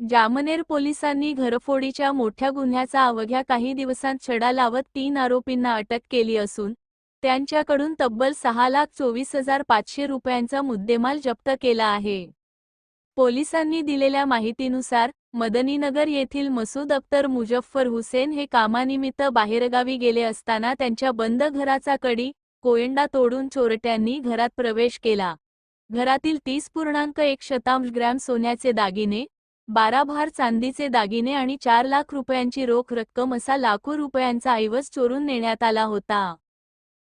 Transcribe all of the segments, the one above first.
जामनेर पोलिसांनी घरफोडीच्या मोठ्या गुन्ह्याचा अवघ्या काही दिवसांत छडा लावत 3 आरोपींना अटक केली असून त्यांच्याकडून तब्बल 6,24,500 रुपयांचा मुद्देमाल जप्त केला आहे. पोलिसांनी दिलेल्या माहितीनुसार मदनीनगर येथील मसूद अख्तर मुजफ्फर हुसेन हे कामानिमित्त बाहेरगावी गेले असताना त्यांच्या बंद घराचा कडी, कोयंडा तोडून चोरट्यांनी घरात प्रवेश केला. घरातील 30.1 ग्रॅम सोन्याचे दागिने, 12 भार चांदीचे दागिने आणि 4 लाख रुपयांची रोख रक्कम असा लाखो रुपयांचा ऐवज चोरून नेण्यात आला होता.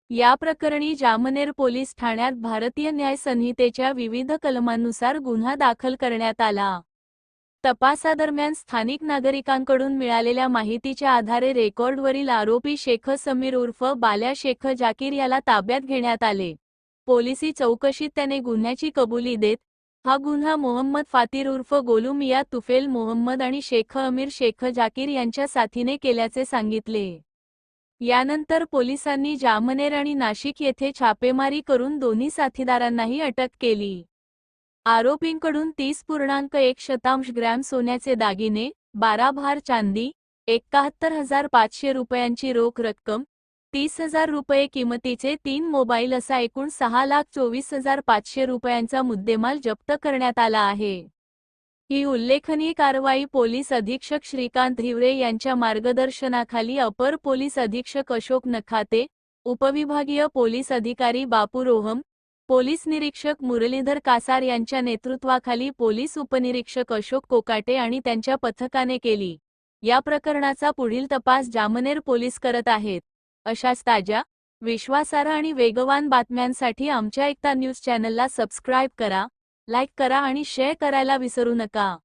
या प्रकरणी जामनेर पोलीस ठाण्यात भारतीय न्याय संहितेच्या विविध कलमांनुसार गुन्हा दाखल करण्यात आला. तपासादरम्यान स्थानिक नागरिकांकडून मिळालेल्या माहितीच्या आधारे रेकॉर्डवरील आरोपी शेख समीर उर्फ बाल्या शेख जाकीर याला ताब्यात घेण्यात आले. पोलिसी चौकशीत त्याने गुन्ह्याची कबुली देत हा गुन्हा मोहम्मद फातीर उर्फ गोलू मिया तुफेल मोहम्मद आणि शेख अमीर शेख जाकीर यांच्या साथीने केल्याचे सांगितले. यानंतर पोलिसांनी जामनेर आणि नाशिक येथे छापेमारी करून दोन्ही साथीदारांनाही अटक केली. आरोपींकडून 30.1 ग्रॅम सोन्याचे दागिने, 12 भार चांदी, 71,500 रुपयांची रोख रक्कम, 30,000 रुपये किमतीचे 3 मोबाईल असा एकूण 6,24,500 रुपयांचा मुद्देमाल जप्त करण्यात आला आहे. ही उल्लेखनीय कारवाई पोलीस अधीक्षक श्रीकांत हिवरे यांच्या मार्गदर्शनाखाली अपर पोलीस अधीक्षक अशोक नखाते, उपविभागीय पोलीस अधिकारी बापू रोहम, पोलीस निरीक्षक मुरलीधर कासार यांच्या नेतृत्वाखाली पोलीस उपनिरीक्षक अशोक कोकाटे आणि त्यांच्या पथकाने केली. या प्रकरणाचा पुढील तपास जामनेर पोलीस करत आहेत. अशाच ताज्या, विश्वासार्ह आणि वेगवान बातम्यांसाठी आमच्या एकता न्यूज चॅनलला सबस्क्राईब करा, लाईक करा आणि शेअर करायला विसरू नका.